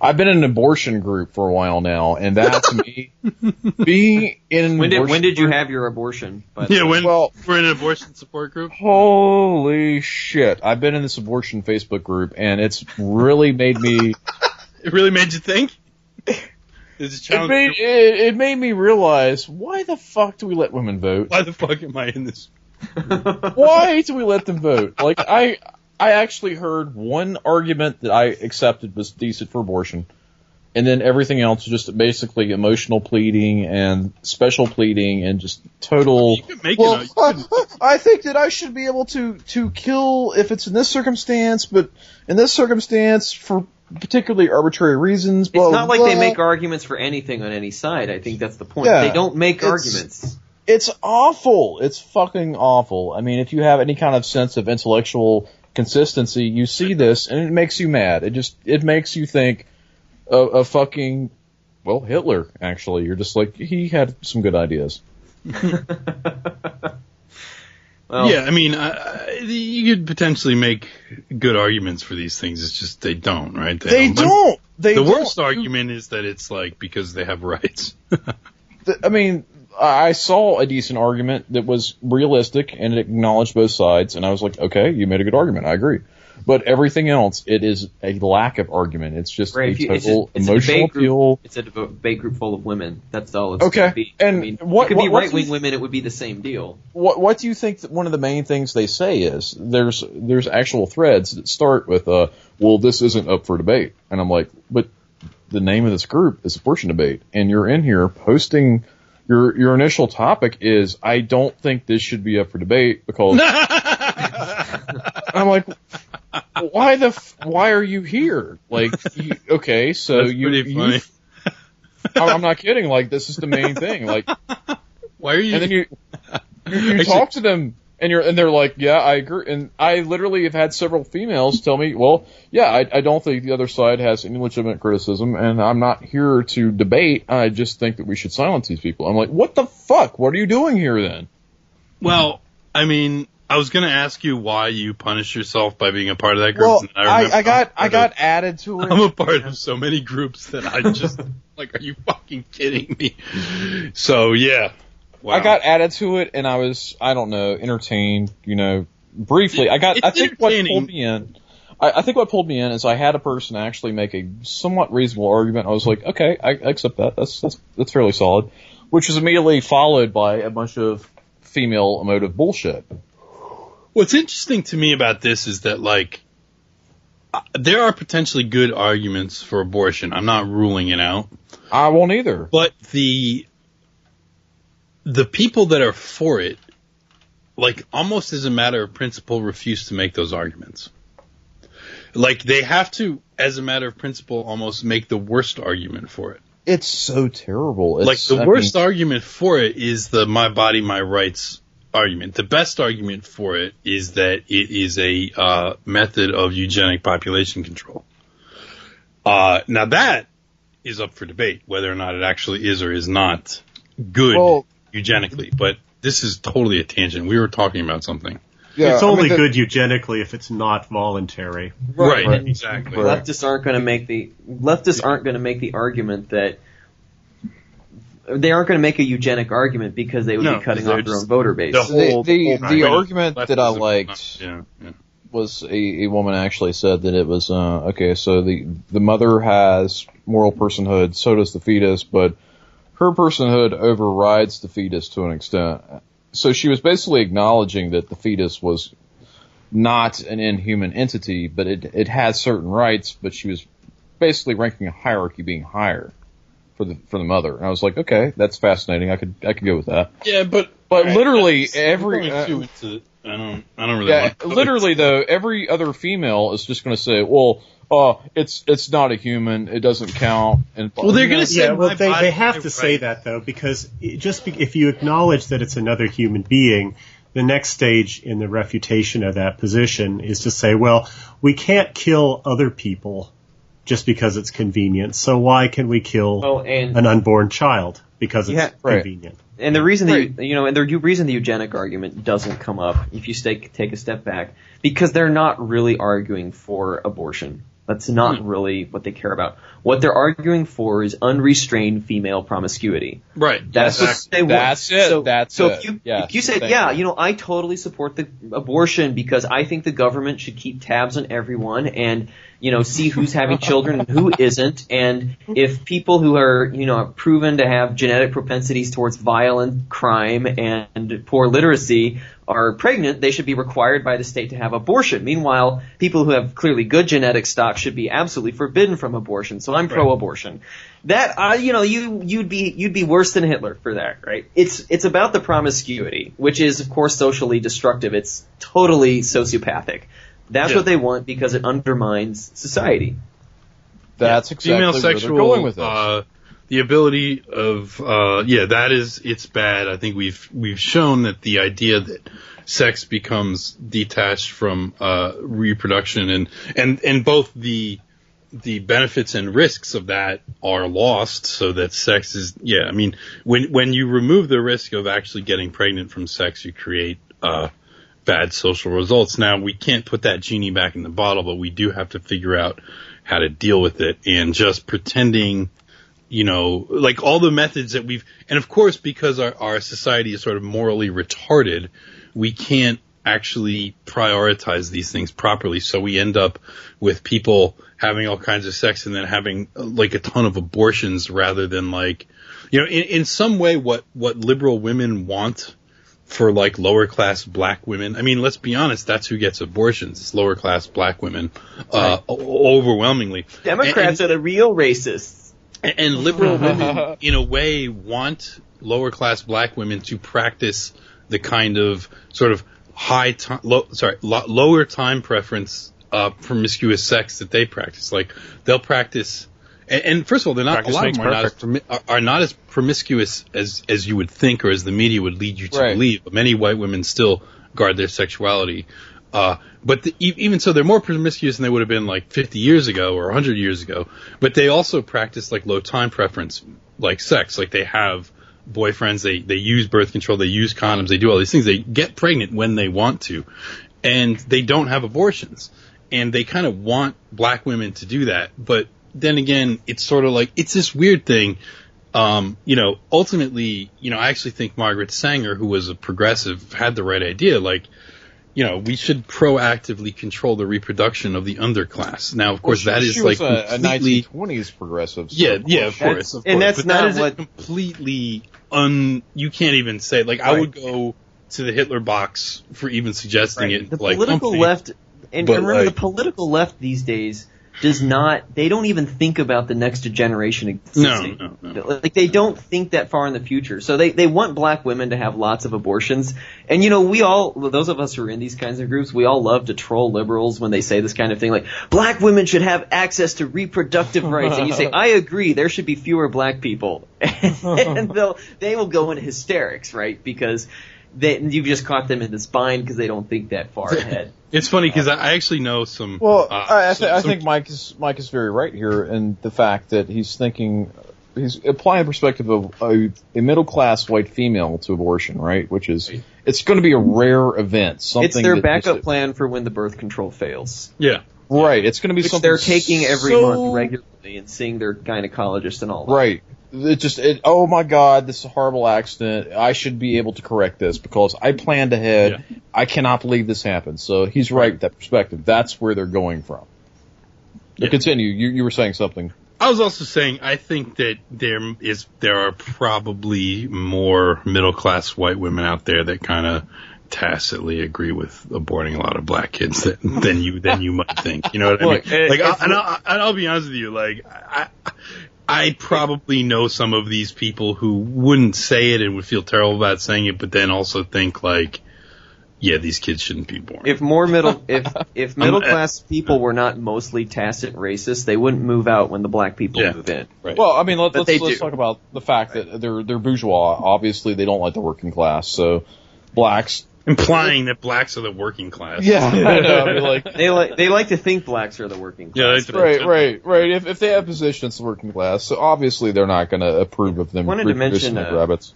I've been in an abortion group for a while now, and that's me. Being in an abortion when did you have your abortion? We're in an abortion support group. Holy shit! I've been in this abortion Facebook group, and it's really made me. It really made you think. It made me realize, why the fuck do we let women vote? Why the fuck am I in this? Why do we let them vote? Like, I actually heard one argument that I accepted was decent for abortion, and then everything else was just basically emotional pleading and special pleading and just total. I think that I should be able to kill if it's in this circumstance, but in this circumstance for particularly arbitrary reasons. Blah, it's not like blah. they make arguments for anything on any side. I think that's the point. Yeah, they don't make arguments. It's awful. It's fucking awful. I mean, if you have any kind of sense of intellectual consistency, you see this and it makes you mad. It makes you think of fucking, well, Hitler, actually. You're just like, he had some good ideas. Well, yeah, I mean, you could potentially make good arguments for these things. It's just they don't, right? They don't. The worst argument is that it's like because they have rights. I mean, I saw a decent argument that was realistic and it acknowledged both sides, and I was like, okay, you made a good argument. I agree. But everything else, it is a lack of argument. It's just a total emotional appeal. It's a debate group full of women. That's all it's going to be. And I mean, it could be right-wing women, it would be the same deal. What do you think that one of the main things they say is? There's actual threads that start with, well, this isn't up for debate. And I'm like, but the name of this group is Abortion Debate. And you're in here posting, your initial topic is, I don't think this should be up for debate because... I'm like... Why are you here? Like, okay, so That's pretty funny. I'm not kidding. Like, this is the main thing. Like, why are you? And then you talk to them, and they're like, yeah, I agree. And I literally have had several females tell me, well, yeah, I don't think the other side has any legitimate criticism, and I'm not here to debate. I just think that we should silence these people. I'm like, what the fuck? What are you doing here then? Well, I mean, I was going to ask you why you punish yourself by being a part of that group. Well, I got added to it. I'm a part of so many groups that I just like, are you fucking kidding me? So yeah, wow. I got added to it, and I was, I don't know, entertained. Briefly. I think what pulled me in. I think what pulled me in is I had a person actually make a somewhat reasonable argument. I was like, okay, I accept that. That's fairly solid. Which was immediately followed by a bunch of female emotive bullshit. What's interesting to me about this is that, like, there are potentially good arguments for abortion. I'm not ruling it out. I won't either. But the people that are for it, like, almost as a matter of principle, refuse to make those arguments. Like, they have to, as a matter of principle, almost make the worst argument for it. It's so terrible. The worst argument for it is the my body, my rights argument. The best argument for it is that it is a method of eugenic population control. Now that is up for debate, whether or not it actually is or is not good eugenically. But this is totally a tangent. We were talking about something. Yeah, it's only good eugenically if it's not voluntary. Right. Exactly. Leftists aren't going to make the argument that they aren't going to make a eugenic argument because they would be cutting off their own voter base. The argument that I liked was a woman actually said that it was okay. So the mother has moral personhood, so does the fetus, but her personhood overrides the fetus to an extent. So she was basically acknowledging that the fetus was not an inhuman entity, but it has certain rights. But she was basically ranking a hierarchy being higher for the mother. And I was like, okay, that's fascinating. I could go with that. Yeah, but literally every I don't really want to literally though every other female is just going to say, well, it's not a human, it doesn't count. And well, they're going to say, they have to say that though, because if you acknowledge that it's another human being, the next stage in the refutation of that position is to say, well, we can't kill other people just because it's convenient. So why can we kill an unborn child because it's convenient? And the reason the reason the eugenic argument doesn't come up if you take a step back, because they're not really arguing for abortion. That's not really what they care about. What they're arguing for is unrestrained female promiscuity. Right. That's what they want. That's it. So if you say, I totally support the abortion because I think the government should keep tabs on everyone and, see who's having children and who isn't. And if people who are, proven to have genetic propensities towards violent crime and poor literacy are pregnant, they should be required by the state to have abortion. Meanwhile, people who have clearly good genetic stock should be absolutely forbidden from abortion. So I'm pro-abortion. That, you'd be worse than Hitler for that, right? It's about the promiscuity, which is, of course, socially destructive. It's totally sociopathic. That's what they want because it undermines society. That's exactly where they're going with this. The ability of it's bad. I think we've shown that the idea that sex becomes detached from reproduction and both the benefits and risks of that are lost, so that sex is when you remove the risk of actually getting pregnant from sex, you create bad social results. Now, we can't put that genie back in the bottle, but we do have to figure out how to deal with it, and just pretending like all the methods that and of course, because our society is sort of morally retarded, we can't actually prioritize these things properly. So we end up with people having all kinds of sex and then having like a ton of abortions rather than in some way what liberal women want for like lower class black women. I mean, let's be honest, that's who gets abortions. It's lower class black women, overwhelmingly. Democrats are the real racists. And liberal women, in a way, want lower class black women to practice the kind of sort of lower time preference promiscuous sex that they practice. Like they'll practice, and first of all, they're not a lot of them are not as promiscuous as you would think or as the media would lead you to believe. But many white women still guard their sexuality. But even so, they're more promiscuous than they would have been like 50 years ago or 100 years ago. But they also practice like low time preference, like sex. Like they have boyfriends, they use birth control, they use condoms, they do all these things. They get pregnant when they want to, and they don't have abortions. And they kind of want black women to do that. But then again, it's sort of like, it's this weird thing. Ultimately, I actually think Margaret Sanger, who was a progressive, had the right idea. Like, we should proactively control the reproduction of the underclass. Now, of course, that is like a 1920s progressive. So of course. And that's but not that is what completely you can't even say. Like, I would go to the Hitler box for even suggesting it. The like political company. left, and remember, the political left these days they don't even think about the next generation existing. No. Like, they don't think that far in the future. So they want black women to have lots of abortions. And, those of us who are in these kinds of groups, we all love to troll liberals when they say this kind of thing, like, black women should have access to reproductive rights. And you say, I agree, there should be fewer black people. And they will go into hysterics, right? Because you've just caught them in this bind because they don't think that far ahead. It's funny because I actually know some. Well, I think Mike is very right here in the fact that he's applying a perspective of a middle class white female to abortion, right? Which is it's going to be a rare event. It's their backup plan for when the birth control fails. Yeah. Right. It's going to be which something they're taking every month regularly and seeing their gynecologist and all that. Right. Oh my God, this is a horrible accident. I should be able to correct this because I planned ahead. Yeah. I cannot believe this happened. So he's right with that perspective. That's where they're going from. Yeah. Continue. You were saying something. I was also saying I think that there are probably more middle class white women out there that kind of tacitly agree with aborting a lot of black kids than you might think. You know what I mean? I'll be honest with you. Like I probably know some of these people who wouldn't say it and would feel terrible about saying it, but then also think like, yeah, these kids shouldn't be born. If middle class people were not mostly tacit racist, they wouldn't move out when the black people move in. Right. Well, I mean, let's talk about the fact that they're bourgeois. Obviously, they don't like the working class, so blacks. Implying that blacks are the working class. Yeah, I know. I mean, they like to think blacks are the working class. Yeah, right. If they have positions, the working class, so obviously they're not going to approve of them. I wanted to mention rabbits.